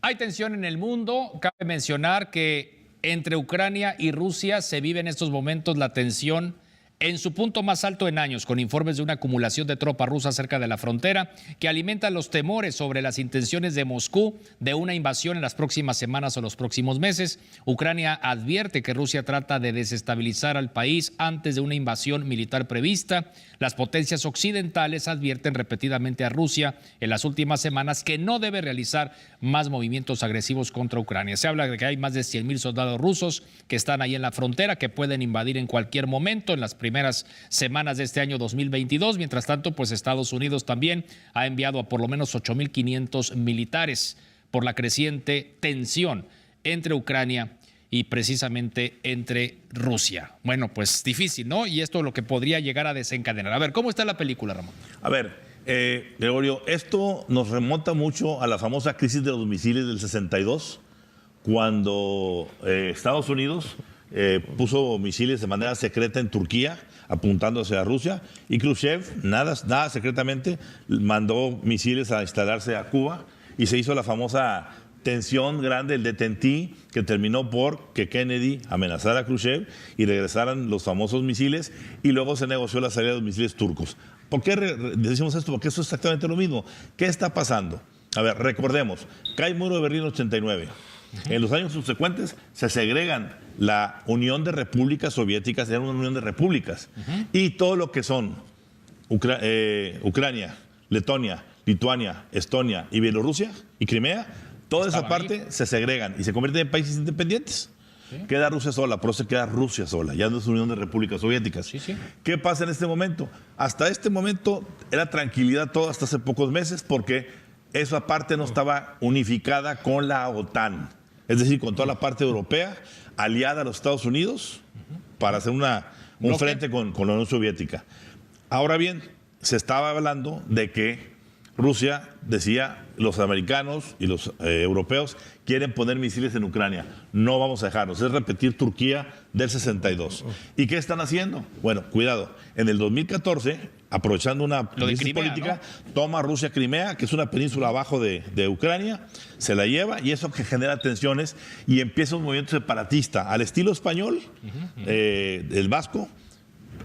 Hay tensión en el mundo. Cabe mencionar que entre Ucrania y Rusia se vive en estos momentos la tensión en su punto más alto en años, con informes de una acumulación de tropas rusas cerca de la frontera que alimentan los temores sobre las intenciones de Moscú de una invasión en las próximas semanas o los próximos meses. Ucrania advierte que Rusia trata de desestabilizar al país antes de una invasión militar prevista. Las potencias occidentales advierten repetidamente a Rusia en las últimas semanas que no debe realizar más movimientos agresivos contra Ucrania. Se habla de que hay más de 100,000 soldados rusos que están ahí en la frontera, que pueden invadir en cualquier momento en las primeras semanas de este año 2022. Mientras tanto, pues Estados Unidos también ha enviado a por lo menos 8,500 militares por la creciente tensión entre Ucrania y precisamente entre Rusia. Bueno, pues difícil, ¿no? Y esto es lo que podría llegar a desencadenar. A ver, ¿cómo está la película, Ramón? A ver, Gregorio, esto nos remonta mucho a la famosa crisis de los misiles del 62, cuando Estados Unidos puso misiles de manera secreta en Turquía, apuntando hacia Rusia, y Khrushchev, nada secretamente, mandó misiles a instalarse a Cuba, y se hizo la famosa tensión grande, el detentí, que terminó por que Kennedy amenazara a Khrushchev y regresaran los famosos misiles, y luego se negoció la salida de los misiles turcos. ¿Por qué decimos esto? Porque eso es exactamente lo mismo. ¿Qué está pasando? A ver, recordemos, cae el muro de Berlín en 89. En los años subsecuentes se segregan la Unión de Repúblicas Soviéticas, era una unión de repúblicas, y todo lo que son Ucrania, Letonia, Lituania, Estonia y Bielorrusia y Crimea, toda esa parte se segregan y se convierten en países independientes. ¿Sí? Queda Rusia sola, por eso queda Rusia sola, ya no es una unión de repúblicas soviéticas. Sí, sí. ¿Qué pasa en este momento? Hasta este momento era tranquilidad todo, hasta hace pocos meses, porque esa parte no estaba unificada con la OTAN, es decir, con toda la parte europea, aliada a los Estados Unidos, para hacer un frente con la Unión Soviética. Ahora bien, se estaba hablando de que Rusia decía, los americanos y los europeos quieren poner misiles en Ucrania. No vamos a dejarnos. Es repetir Turquía del 62. ¿Y qué están haciendo? Bueno, cuidado. En el 2014, aprovechando una crisis política, ¿no? Toma Rusia Crimea, que es una península abajo de Ucrania, se la lleva, y eso que genera tensiones, y empieza un movimiento separatista al estilo español, el vasco.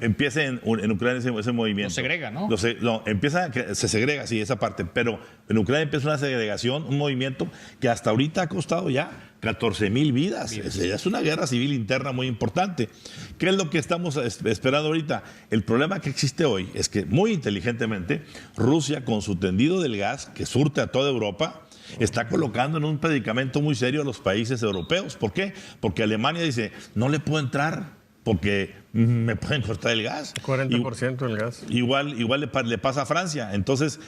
Empieza en Ucrania ese movimiento. Lo segrega, ¿no? Se segrega, sí, esa parte. Pero en Ucrania empieza una segregación, un movimiento que hasta ahorita ha costado ya 14,000 vidas. Es una guerra civil interna muy importante. ¿Qué es lo que estamos esperando ahorita? El problema que existe hoy es que, muy inteligentemente, Rusia, con su tendido del gas, que surte a toda Europa, está colocando en un predicamento muy serio a los países europeos. ¿Por qué? Porque Alemania dice, no le puedo entrar porque me pueden cortar el gas. 40% del gas. Igual le pasa a Francia. Entonces,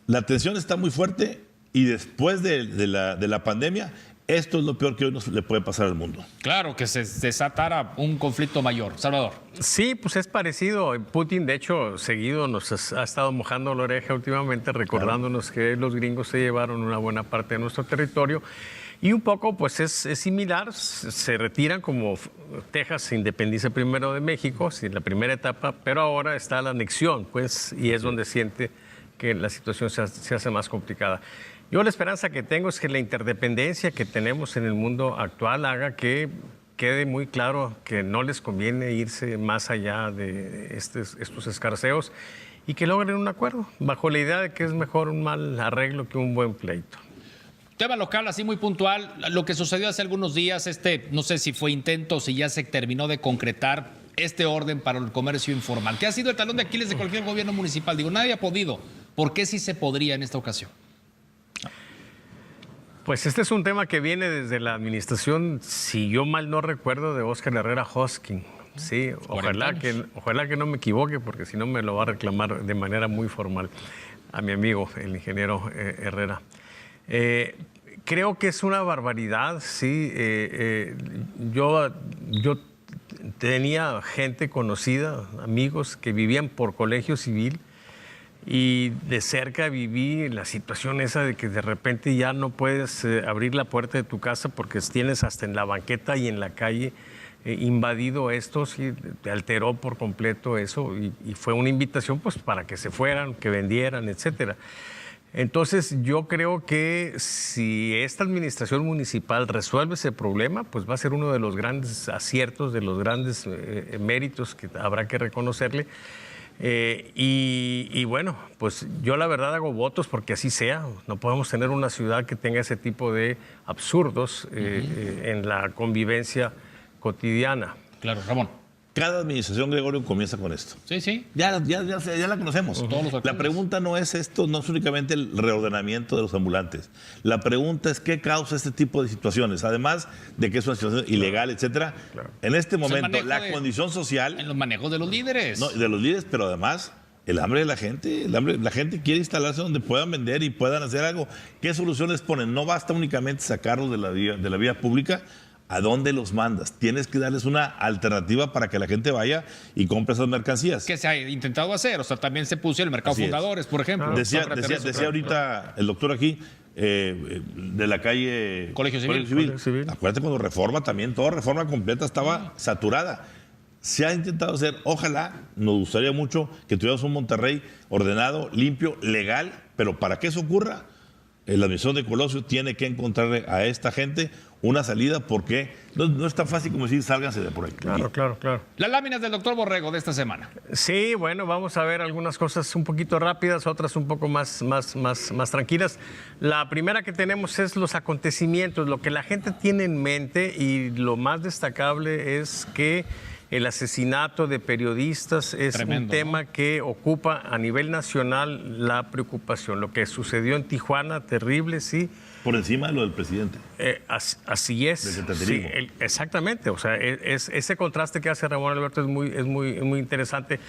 la tensión está muy fuerte, y después de la pandemia, esto es lo peor que hoy le puede pasar al mundo. Claro, que se desatara un conflicto mayor. Salvador. Sí, pues es parecido. Putin, de hecho, seguido nos ha estado mojando la oreja últimamente, recordándonos que los gringos se llevaron una buena parte de nuestro territorio. Y un poco, pues es similar, se retiran como Texas se independiza primero de México, en la primera etapa, pero ahora está la anexión, pues, y es donde siente que la situación se hace más complicada. Yo la esperanza que tengo es que la interdependencia que tenemos en el mundo actual haga que quede muy claro que no les conviene irse más allá de estos escarceos, y que logren un acuerdo, bajo la idea de que es mejor un mal arreglo que un buen pleito. Tema local, así muy puntual, lo que sucedió hace algunos días, no sé si fue intento o si ya se terminó de concretar este orden para el comercio informal, que ha sido el talón de Aquiles de cualquier gobierno municipal. Digo, nadie ha podido. ¿Por qué sí se podría en esta ocasión? Pues este es un tema que viene desde la administración, si yo mal no recuerdo, de Óscar Herrera Hosking. Sí, ojalá que no me equivoque, porque si no me lo va a reclamar de manera muy formal a mi amigo, el ingeniero Herrera. Creo que es una barbaridad, sí. Yo tenía gente conocida, amigos que vivían por colegio civil, y de cerca viví la situación esa de que de repente ya no puedes abrir la puerta de tu casa porque tienes hasta en la banqueta y en la calle invadido esto, sí, te alteró por completo eso, y fue una invitación pues para que se fueran, que vendieran, etcétera. Entonces, yo creo que si esta administración municipal resuelve ese problema, pues va a ser uno de los grandes aciertos, de los grandes méritos que habrá que reconocerle. Y bueno, pues yo la verdad hago votos porque así sea. No podemos tener una ciudad que tenga ese tipo de absurdos en la convivencia cotidiana. Claro, Ramón. Cada administración, Gregorio, comienza con esto. Sí, sí. Ya la conocemos. La pregunta no es esto, no es únicamente el reordenamiento de los ambulantes. La pregunta es qué causa este tipo de situaciones. Además de que es una situación ilegal, etcétera. Claro. En este momento, la condición social... En los manejos de los líderes. No, de los líderes, pero además... El hambre de la gente, la gente quiere instalarse donde puedan vender y puedan hacer algo. ¿Qué soluciones ponen? No basta únicamente sacarlos de la vía pública. ¿A dónde los mandas? Tienes que darles una alternativa para que la gente vaya y compre esas mercancías. Que se ha intentado hacer, o sea, también se puso el mercado fundadores, por ejemplo. Decía ahorita el doctor aquí, de la calle Colegio Civil. Acuérdate cuando Reforma también, toda Reforma completa estaba saturada. Se ha intentado hacer, ojalá, nos gustaría mucho que tuviéramos un Monterrey ordenado, limpio, legal, pero para que eso ocurra, la administración de Colosio tiene que encontrarle a esta gente una salida porque no es tan fácil como decir sálganse de por ahí. Claro. Las láminas del doctor Borrego de esta semana. Sí, bueno, vamos a ver algunas cosas un poquito rápidas, otras un poco más tranquilas. La primera que tenemos es los acontecimientos, lo que la gente tiene en mente, y lo más destacable es que el asesinato de periodistas es un tema que ocupa a nivel nacional la preocupación. Lo que sucedió en Tijuana, terrible, sí. Por encima de lo del presidente. Así es. Sí, exactamente. O sea, ese contraste que hace Ramón Alberto es muy interesante.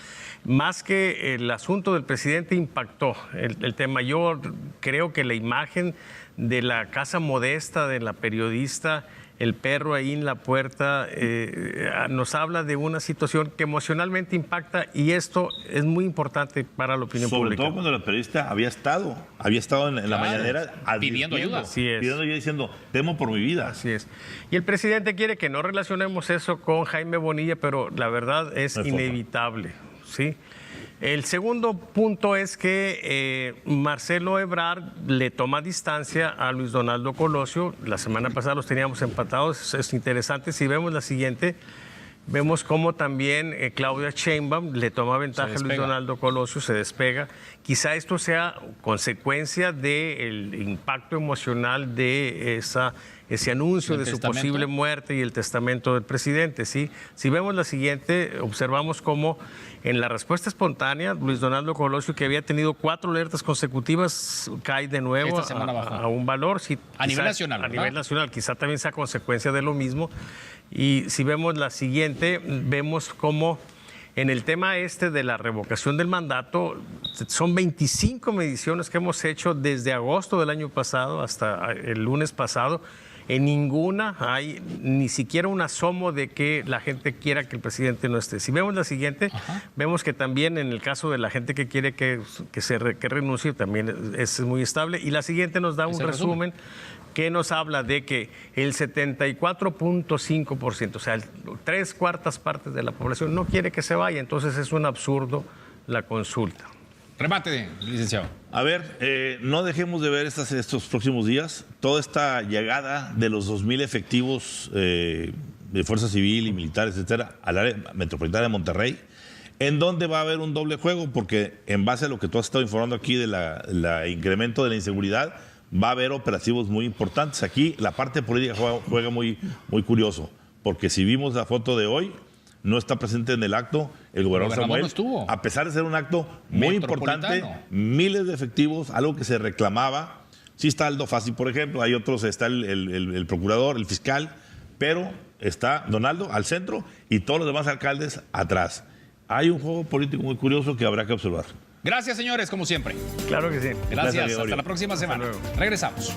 Más que el asunto del presidente impactó el tema. Yo creo que la imagen de la casa modesta de la periodista, el perro ahí en la puerta, nos habla de una situación que emocionalmente impacta, y esto es muy importante para la opinión pública. Sobre todo cuando la periodista había estado en la mañanera pidiendo ayuda. Pidiendo ayuda, diciendo, temo por mi vida. Así es. Y el presidente quiere que no relacionemos eso con Jaime Bonilla, pero la verdad es inevitable, ¿sí? El segundo punto es que Marcelo Ebrard le toma distancia a Luis Donaldo Colosio. La semana pasada los teníamos empatados, es interesante. Si vemos la siguiente, vemos cómo también Claudia Sheinbaum le toma ventaja a Luis Donaldo Colosio, se despega. Quizá esto sea consecuencia del impacto emocional de ese anuncio de su posible muerte y el testamento del presidente, ¿sí? Si vemos la siguiente, observamos cómo en la respuesta espontánea, Luis Donaldo Colosio, que había tenido 4 alertas consecutivas, cae de nuevo a un valor. Sí, a nivel nacional. A nivel nacional, quizá también sea consecuencia de lo mismo. Y si vemos la siguiente, vemos cómo en el tema de la revocación del mandato, son 25 mediciones que hemos hecho desde agosto del año pasado hasta el lunes pasado. En ninguna hay ni siquiera un asomo de que la gente quiera que el presidente no esté. Si vemos la siguiente, vemos que también en el caso de la gente que quiere que renuncie, también es muy estable. Y la siguiente nos da un resumen que nos habla de que el 74.5%, o sea, 3/4 partes de la población no quiere que se vaya. Entonces es un absurdo la consulta. Remate, licenciado. A ver, no dejemos de ver estos próximos días toda esta llegada de los 2,000 efectivos de Fuerza Civil y militares, etcétera, al área metropolitana de Monterrey, en donde va a haber un doble juego, porque en base a lo que tú has estado informando aquí de la incremento de la inseguridad, va a haber operativos muy importantes. Aquí la parte política juega muy curioso, porque si vimos la foto de hoy, no está presente en el acto el gobernador Samuel, no estuvo. A pesar de ser un acto muy importante, miles de efectivos, algo que se reclamaba. Sí está Aldo Fassi, por ejemplo, hay otros, está el procurador, el fiscal, pero está Donaldo al centro y todos los demás alcaldes atrás. Hay un juego político muy curioso que habrá que observar. Gracias, señores, como siempre. Claro que sí. Gracias. Hasta la próxima semana. Regresamos.